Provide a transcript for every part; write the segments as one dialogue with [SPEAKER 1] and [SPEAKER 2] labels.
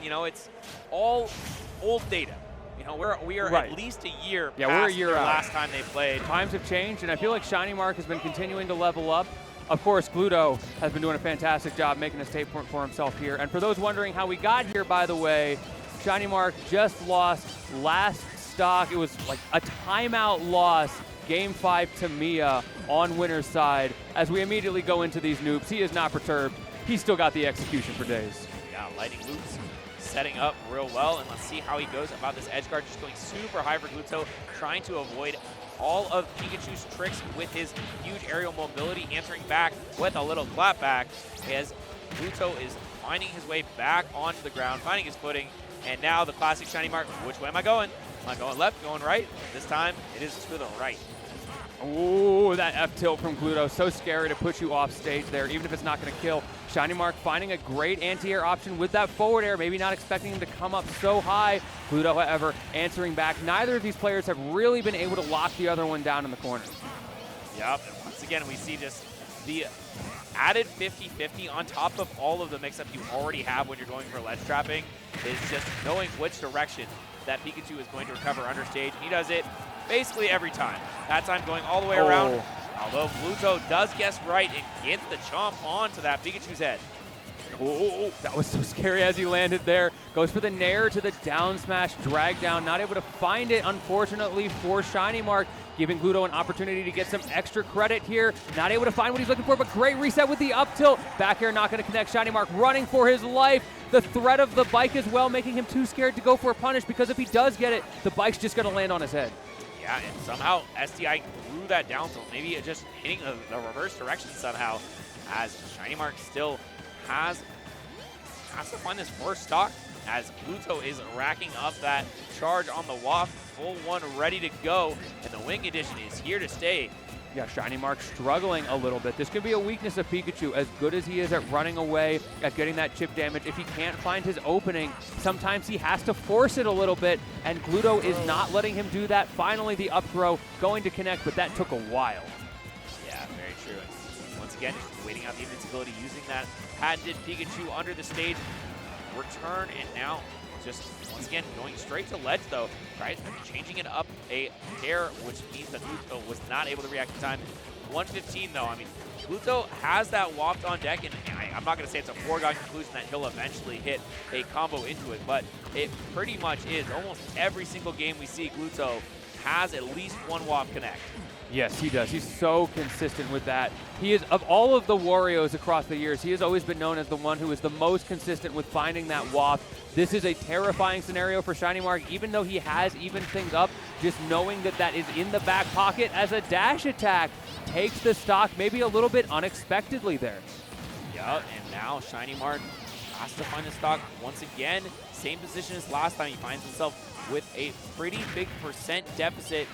[SPEAKER 1] you know, it's all old data. You know, we are
[SPEAKER 2] Right.
[SPEAKER 1] at least a year
[SPEAKER 2] Yeah,
[SPEAKER 1] past
[SPEAKER 2] we're a year
[SPEAKER 1] their
[SPEAKER 2] out.
[SPEAKER 1] last time they played.
[SPEAKER 2] Times have changed, and I feel like ShinyMark has been continuing to level up. Of course, Gluto has been doing a fantastic job making a statement for himself here. And for those wondering how we got here, by the way, ShinyMark just lost last stock. It was like a timeout loss, Game 5 to Mia on winner's side. As we immediately go into these noobs, he is not perturbed. He's still got the execution for days.
[SPEAKER 1] Yeah, lightning loops setting up real well, and let's see how he goes about this edge guard, just going super high for Gluto, trying to avoid all of Pikachu's tricks with his huge aerial mobility, answering back with a little clap back as Gluto is finding his way back onto the ground, finding his footing, and now the classic ShinyMark. Which way am I going? Am I going left, going right? This time it is to the right.
[SPEAKER 2] Ooh, that F-tilt from Gluto, so scary to put you off stage there, even if it's not going to kill. ShinyMark finding a great anti-air option with that forward air, maybe not expecting him to come up so high. Gluto, however, answering back. Neither of these players have really been able to lock the other one down in the corner.
[SPEAKER 1] Yep, and once again we see just the added 50-50 on top of all of the mix-up you already have when you're going for ledge trapping, is just knowing which direction that Pikachu is going to recover under stage. He does it basically every time. That time going all the way around. Although Gluto does guess right and gets the chomp onto that Pikachu's head.
[SPEAKER 2] Oh, that was so scary as he landed there. Goes for the nair to the down smash, drag down. Not able to find it, unfortunately, for ShinyMark, giving Gluto an opportunity to get some extra credit here. Not able to find what he's looking for, but great reset with the up tilt. Back air not going to connect. ShinyMark running for his life. The threat of the bike as well, making him too scared to go for a punish, because if he does get it, the bike's just going to land on his head.
[SPEAKER 1] Yeah, and somehow STI grew that down tilt, maybe it just hitting the reverse direction somehow, as ShinyMark still has to find this first stock, as Gluto is racking up that charge on the waft, full one ready to go, and the wing edition is here to stay.
[SPEAKER 2] Yeah, ShinyMark struggling a little bit. This could be a weakness of Pikachu, as good as he is at running away, at getting that chip damage. If he can't find his opening, sometimes he has to force it a little bit, and Gluto is not letting him do that. Finally, the up throw going to connect, but that took a while.
[SPEAKER 1] Yeah, very true. And once again, just waiting out the invincibility, using that patented Pikachu under the stage return, and now just once again going straight to ledge though, right? Changing it up a hair, which means that Gluto was not able to react in time. 115 though, I mean, Gluto has that waft on deck, and I'm not going to say it's a foregone conclusion that he'll eventually hit a combo into it, but it pretty much is. Almost every single game we see Gluto has at least one waft connect.
[SPEAKER 2] Yes, he does. He's so consistent with that. He is, of all of the Warios across the years, he has always been known as the one who is the most consistent with finding that waft. This is a terrifying scenario for ShinyMark, even though he has evened things up. Just knowing that that is in the back pocket as a dash attack takes the stock maybe a little bit unexpectedly there.
[SPEAKER 1] Yep, and now ShinyMark has to find the stock once again. Same position as last time. He finds himself with a pretty big percent deficit.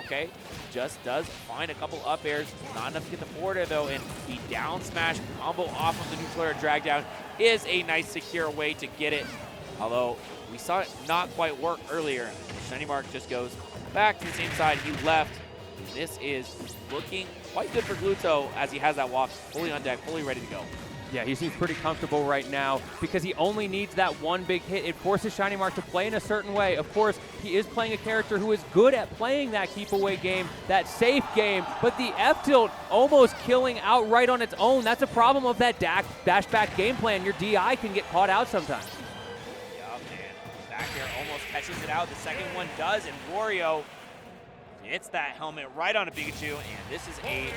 [SPEAKER 1] Okay, just does find a couple up airs, not enough to get the forward air though, and the down smash combo off of the neutral air drag down is a nice secure way to get it. Although we saw it not quite work earlier. ShinyMark just goes back to the same side he left. This is looking quite good for Gluto as he has that waft fully on deck, fully ready to go.
[SPEAKER 2] Yeah, he seems pretty comfortable right now because he only needs that one big hit. It forces ShinyMark to play in a certain way. Of course, he is playing a character who is good at playing that keep-away game, that safe game, but the F-tilt almost killing outright on its own. That's a problem of that dash-back game plan. Your DI can get caught out sometimes.
[SPEAKER 1] Yup, and back air almost catches it out. The second one does, and Wario hits that helmet right onto Pikachu, and this is a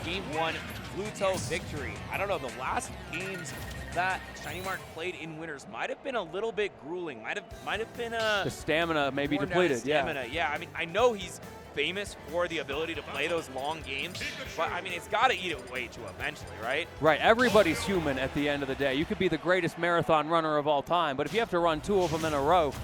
[SPEAKER 1] Game 1 Gluto victory. I don't know, the last games that ShinyMark played in winners might have been a little bit grueling. Might have been a...
[SPEAKER 2] The stamina may be depleted,
[SPEAKER 1] yeah. I mean, I know he's famous for the ability to play those long games, but I mean, it's got to eat away to eventually, right?
[SPEAKER 2] Right, everybody's human at the end of the day. You could be the greatest marathon runner of all time, but if you have to run 2 of them in a row,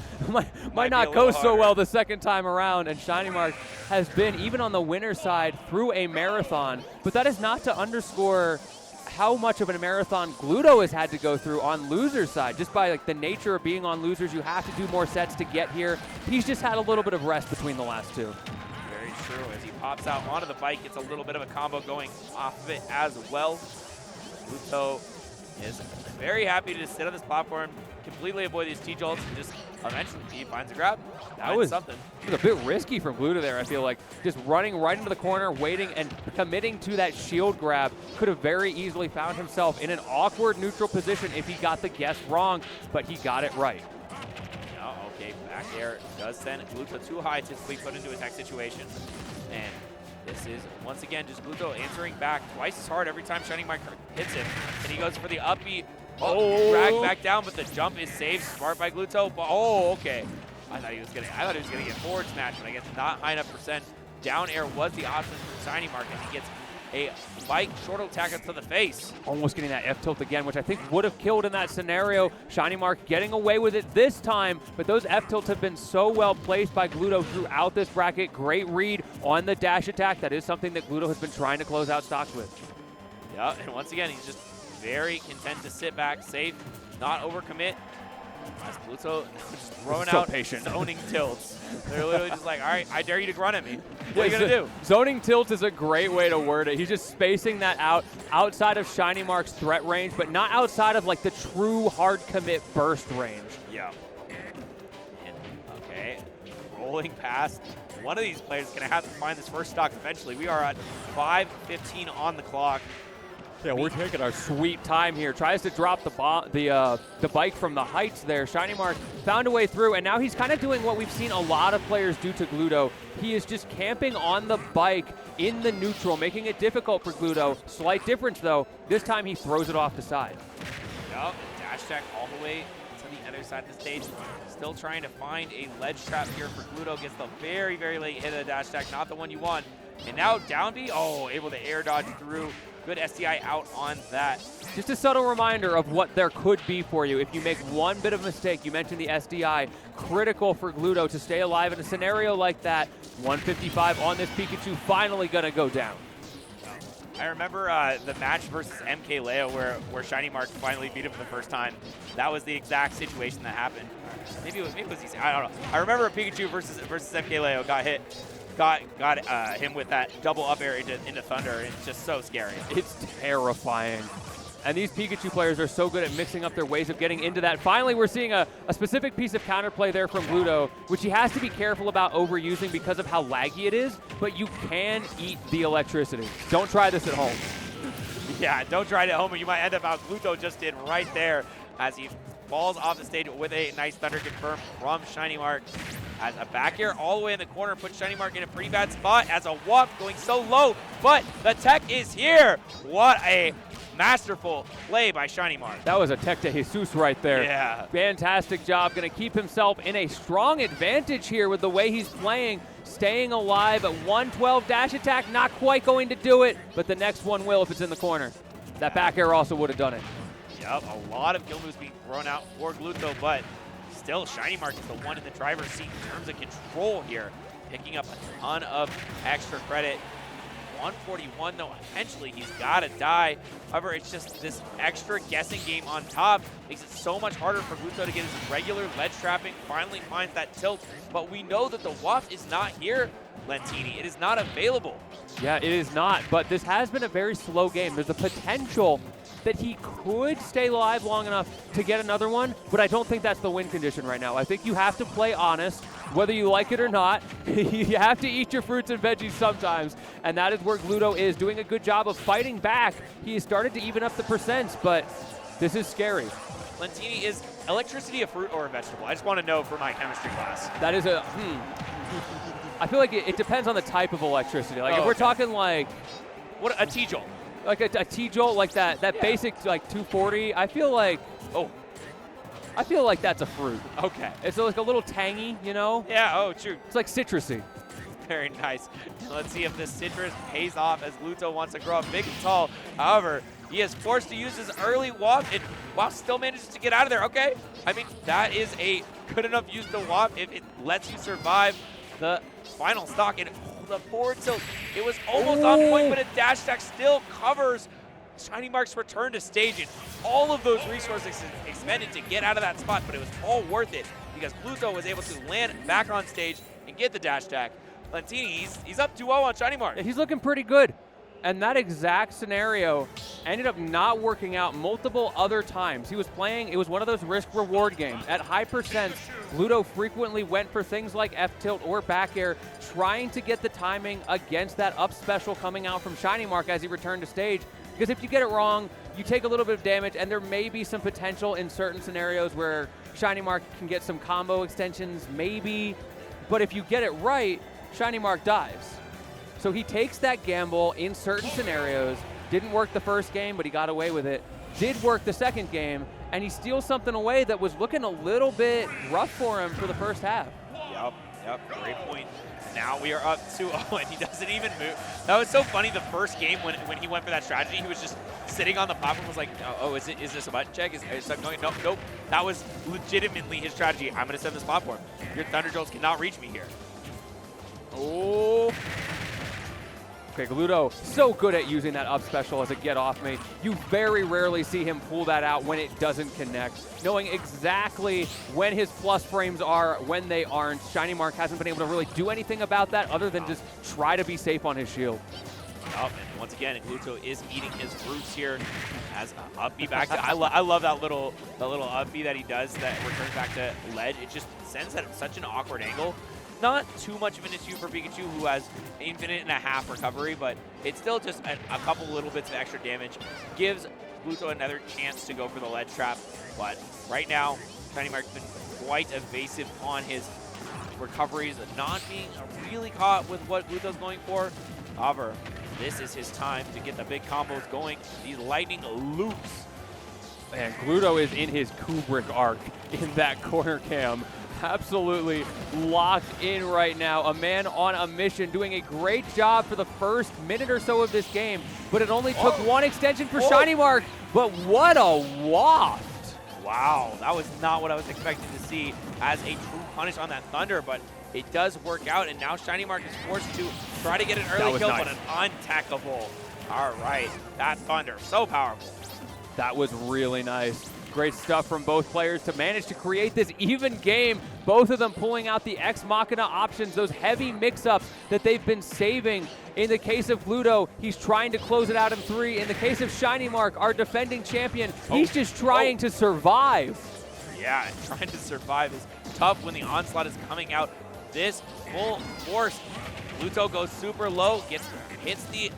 [SPEAKER 2] might not go so well the second time around, and ShinyMark has been, even on the winner's side, through a marathon, but that is not to underscore how much of a marathon Gluto has had to go through on loser's side. Just by like the nature of being on losers, you have to do more sets to get here. He's just had a little bit of rest between the last 2.
[SPEAKER 1] Very true. As he pops out onto the bike, gets a little bit of a combo going off of it as well. Gluto is very happy to just sit on this platform, completely avoid these T-jolts, and just eventually he finds a grab.
[SPEAKER 2] That was
[SPEAKER 1] something.
[SPEAKER 2] It was a bit risky from Gluto there, I feel like. Just running right into the corner, waiting, and committing to that shield grab. Could have very easily found himself in an awkward neutral position if he got the guess wrong, but he got it right.
[SPEAKER 1] Oh, okay, back air does send Gluto too high to be put into a tech situation. And this is, once again, just Gluto answering back twice as hard every time ShinyMark hits him. And he goes for the upbeat. Oh, drag back down, but the jump is saved. Smart by Gluto. Oh, okay. I thought he was gonna get forward smash, but I guess not high enough percent. Down air was the option for ShinyMark, and he gets a bike short attack to the face.
[SPEAKER 2] Almost getting that F tilt again, which I think would have killed in that scenario. ShinyMark getting away with it this time, but those F tilts have been so well placed by Gluto throughout this bracket. Great read on the dash attack. That is something that Gluto has been trying to close out stocks with.
[SPEAKER 1] Yeah, and once again, he's just very content to sit back, safe, not overcommit. As Gluto just throwing out zoning tilts. They're literally just like, all right, I dare you to run at me. What are you going to do?
[SPEAKER 2] Zoning tilts is a great way to word it. He's just spacing that out outside of ShinyMark's threat range, but not outside of like the true hard commit burst range.
[SPEAKER 1] Yeah. And, okay, rolling past. One of these players is going to have to find this first stock eventually. We are at 5:15 on the clock.
[SPEAKER 2] Yeah, we're taking our sweet time here. Tries to drop the bike from the heights there. ShinyMark found a way through, and now he's kind of doing what we've seen a lot of players do to Gluto. He is just camping on the bike in the neutral, making it difficult for Gluto. Slight difference, though. This time he throws it off the side.
[SPEAKER 1] Yup, dash attack all the way to the other side of the stage. Still trying to find a ledge trap here for Gluto. Gets the very, very late hit of the dash attack, not the one you want. And now down B, able to air dodge through. Good SDI out on that.
[SPEAKER 2] Just a subtle reminder of what there could be for you. If you make one bit of mistake, you mentioned the SDI, critical for Gluto to stay alive in a scenario like that. 155 on this Pikachu, finally gonna go down.
[SPEAKER 1] I remember the match versus MK Leo where ShinyMark finally beat him for the first time. That was the exact situation that happened. Maybe it was easy. I don't know. I remember Pikachu versus MK Leo got hit. Got him with that double up air into Thunder, and it's just so scary.
[SPEAKER 2] It's terrifying. And these Pikachu players are so good at mixing up their ways of getting into that. Finally, we're seeing a specific piece of counterplay there from Gluto, which he has to be careful about overusing because of how laggy it is, but you can eat the electricity. Don't try this at home.
[SPEAKER 1] Yeah, don't try it at home, or you might end up how Gluto just did right there as he falls off the stage with a nice Thunder confirm from ShinyMark. As a back air all the way in the corner puts ShinyMark in a pretty bad spot as a waft going so low, but the tech is here. What a masterful play by ShinyMark.
[SPEAKER 2] That was a tech to Jesus right there.
[SPEAKER 1] Yeah.
[SPEAKER 2] Fantastic job. Going to keep himself in a strong advantage here with the way he's playing. Staying alive at 112 dash attack. Not quite going to do it, but the next one will if it's in the corner. That back air also would have done it.
[SPEAKER 1] Yep, a lot of kill moves being thrown out for Gluto, but still, ShinyMark is the one in the driver's seat in terms of control here, picking up a ton of extra credit. 141, though, eventually he's got to die. However, it's just this extra guessing game on top makes it so much harder for Gluto to get his regular ledge trapping, finally finds that tilt, but we know that the waft is not here, Lentini. It is not available.
[SPEAKER 2] Yeah, it is not, but this has been a very slow game. There's a potential that he could stay live long enough to get another one, but I don't think that's the win condition right now. I think you have to play honest, whether you like it or not. You have to eat your fruits and veggies sometimes, and that is where Gluto is doing a good job of fighting back. He has started to even up the percents, but this is scary.
[SPEAKER 1] Lentini, is electricity a fruit or a vegetable? I just want to know for my chemistry class.
[SPEAKER 2] That is a, I feel like it depends on the type of electricity. Like if we're talking like,
[SPEAKER 1] what, a T-jolt?
[SPEAKER 2] Like a T-jolt, like that basic like 240, I feel like that's a fruit.
[SPEAKER 1] Okay.
[SPEAKER 2] It's like a little tangy, you know?
[SPEAKER 1] Yeah, true.
[SPEAKER 2] It's like citrusy.
[SPEAKER 1] Very nice. Let's see if this citrus pays off as Gluto wants to grow up big and tall. However, he is forced to use his early waft, and waft still manages to get out of there. Okay. I mean, that is a good enough use to waft if it lets you survive the final stock. And the forward tilt, it was almost on point, but a dash attack still covers ShinyMark's return to stage. And all of those resources expended to get out of that spot, but it was all worth it because Gluto was able to land back on stage and get the dash attack. Lentini, he's up 2-0 on ShinyMark.
[SPEAKER 2] Yeah, he's looking pretty good. And that exact scenario ended up not working out multiple other times. He was playing, it was one of those risk-reward games. At high percents, Gluto frequently went for things like F-tilt or back air, trying to get the timing against that up special coming out from ShinyMark as he returned to stage. Because if you get it wrong, you take a little bit of damage, and there may be some potential in certain scenarios where ShinyMark can get some combo extensions, maybe. But if you get it right, ShinyMark dives. So he takes that gamble in certain scenarios. Didn't work the first game, but he got away with it. Did work the second game, and he steals something away that was looking a little bit rough for him for the first half.
[SPEAKER 1] Yep, great point. Now we are up 2-0, and he doesn't even move. That was so funny the first game when he went for that strategy. He was just sitting on the platform, was like, oh, is this a button check? Is something going? Nope. That was legitimately his strategy. I'm going to send this platform. Your Thunder Jolts cannot reach me here.
[SPEAKER 2] Oh. Okay, Gluto, so good at using that up special as a get off me. You very rarely see him pull that out when it doesn't connect. Knowing exactly when his plus frames are, when they aren't. ShinyMark hasn't been able to really do anything about that other than just try to be safe on his shield.
[SPEAKER 1] Oh, and once again, Gluto is eating his roots here as up B back to, I love that little up B that he does that returns back to ledge. It just sends at such an awkward angle. Not too much of an issue for Pikachu, who has infinite and a half recovery, but it's still just a couple little bits of extra damage. Gives Gluto another chance to go for the ledge trap, but right now, ShinyMark's been quite evasive on his recoveries, not being really caught with what Gluto's going for. However, this is his time to get the big combos going. These lightning loops.
[SPEAKER 2] Man, Gluto is in his Kubrick arc in that corner cam. Absolutely locked in right now. A man on a mission, doing a great job for the first minute or so of this game, but it only took one extension for ShinyMark. But what a waft!
[SPEAKER 1] Wow, that was not what I was expecting to see as a true punish on that Thunder, but it does work out, and now ShinyMark is forced to try to get an early kill, but an untackable. All right, that Thunder, so powerful.
[SPEAKER 2] That was really nice. Great stuff from both players to manage to create this even game. Both of them pulling out the Ex Machina options, those heavy mix-ups that they've been saving. In the case of Gluto, he's trying to close it out in 3. In the case of ShinyMark, our defending champion, he's just trying to survive.
[SPEAKER 1] Yeah, trying to survive is tough when the onslaught is coming out this full force. Gluto goes super low, hits the...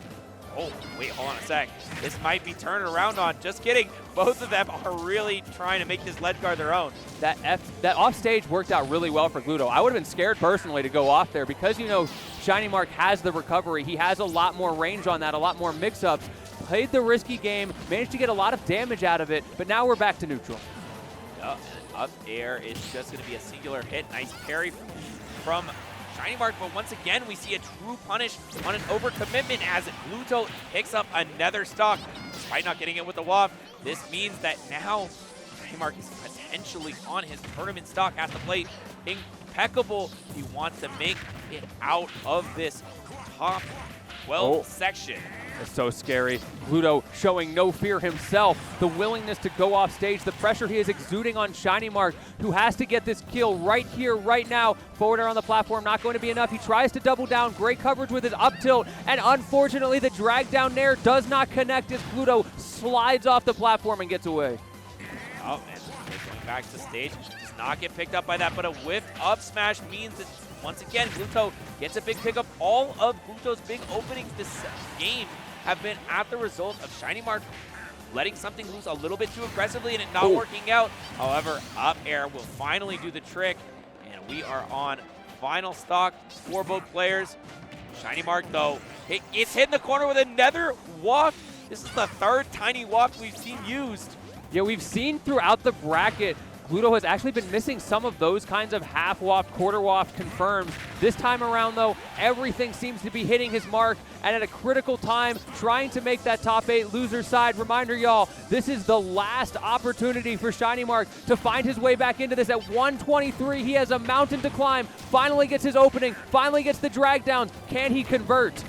[SPEAKER 1] Oh, wait, hold on a sec. This might be turned around on. Just kidding. Both of them are really trying to make this ledge guard their own.
[SPEAKER 2] That offstage worked out really well for Gluto. I would have been scared personally to go off there because, you know, ShinyMark has the recovery. He has a lot more range on that, a lot more mix-ups. Played the risky game, managed to get a lot of damage out of it, but now we're back to neutral.
[SPEAKER 1] Up air is just going to be a singular hit. Nice parry from ShinyMark, but once again, we see a true punish on an overcommitment as Gluto picks up another stock. Despite not getting it with the waft, this means that now ShinyMark is potentially on his tournament stock at the plate. Impeccable. He wants to make it out of this top 12 section.
[SPEAKER 2] It's so scary. Gluto showing no fear himself. The willingness to go off stage. The pressure he is exuding on ShinyMark, who has to get this kill right here, right now. Forward air on the platform, not going to be enough. He tries to double down. Great coverage with his up tilt. And unfortunately, the drag down nair does not connect as Gluto slides off the platform and gets away.
[SPEAKER 1] Oh, and going back to stage. Does not get picked up by that, but a whiff up smash means that once again, Gluto gets a big pickup. All of Gluto's big openings this game have been at the result of ShinyMark letting something loose a little bit too aggressively and it not working out. However, up air will finally do the trick, and we are on final stock for both players. ShinyMark, though, it's hitting the corner with another waft. This is the third tiny waft we've seen used.
[SPEAKER 2] Yeah, we've seen throughout the bracket, Gluto has actually been missing some of those kinds of half waft, quarter waft confirms. This time around, though, everything seems to be hitting his mark, and at a critical time, trying to make that top 8 loser side. Reminder, y'all, this is the last opportunity for ShinyMark to find his way back into this. At 123, he has a mountain to climb. Finally gets his opening, finally gets the drag downs. Can he convert?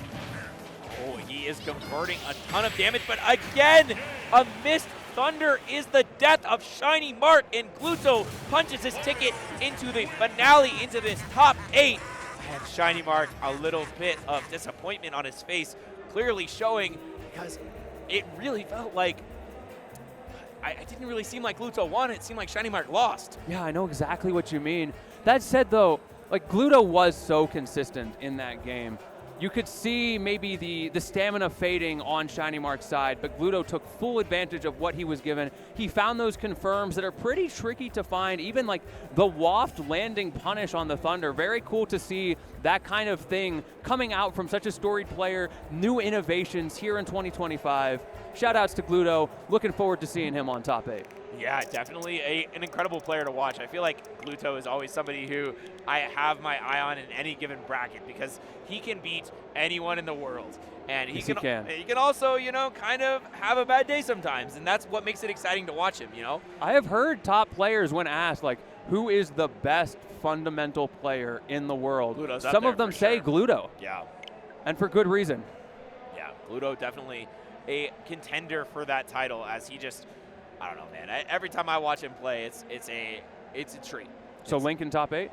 [SPEAKER 1] Oh, he is converting a ton of damage, but again, a missed Thunder is the death of ShinyMark, and Gluto punches his ticket into the finale, into this top 8. And ShinyMark, a little bit of disappointment on his face.
[SPEAKER 3] clearly showing, because it really felt like it didn't really seem like Gluto won. It seemed like ShinyMark lost.
[SPEAKER 2] Yeah, I know exactly what you mean. That said, though, like Gluto was so consistent in that game. You could see maybe the stamina fading on ShinyMark's side, but Gluto took full advantage of what he was given. He found those confirms that are pretty tricky to find, even like the waft landing punish on the Thunder. Very cool to see that kind of thing coming out from such a storied player, new innovations here in 2025. Shout outs to Gluto. Looking forward to seeing him on top 8.
[SPEAKER 3] Yeah, definitely an incredible player to watch. I feel like Gluto is always somebody who I have my eye on in any given bracket because he can beat anyone in the world. And he can also, you know, kind of have a bad day sometimes, and that's what makes it exciting to watch him, you know?
[SPEAKER 2] I have heard top players when asked, like, who is the best fundamental player in the world?
[SPEAKER 3] Gluto's
[SPEAKER 2] Some of them say Gluto.
[SPEAKER 3] Yeah.
[SPEAKER 2] And for good reason.
[SPEAKER 3] Yeah, Gluto definitely a contender for that title, as he just, I don't know, man. Every time I watch him play, it's a treat.
[SPEAKER 2] So Link in top 8?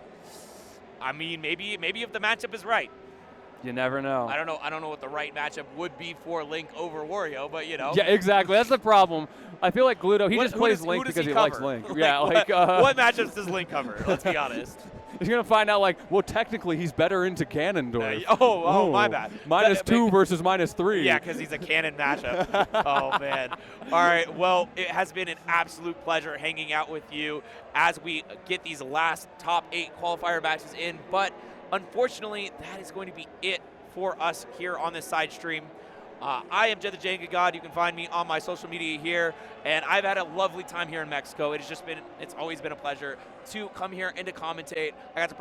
[SPEAKER 3] I mean, maybe if the matchup is right.
[SPEAKER 2] You never know.
[SPEAKER 3] I don't know what the right matchup would be for Link over Wario, but you know.
[SPEAKER 2] Yeah, exactly. That's the problem. I feel like Gluto, he just plays Link because he likes Link. Yeah, like
[SPEAKER 3] what matchups does Link cover? Let's be honest.
[SPEAKER 2] He's gonna find out, like, well, technically he's better into Ganondorf.
[SPEAKER 3] My bad.
[SPEAKER 2] -2 versus -3.
[SPEAKER 3] Yeah, because he's a canon matchup. Oh man. All right. Well, it has been an absolute pleasure hanging out with you as we get these last top 8 qualifier matches in. But unfortunately, that is going to be it for us here on this side stream. I am Jed the Jenga God. You can find me on my social media here, and I've had a lovely time here in Mexico. It's always been a pleasure to come here and to commentate. I got to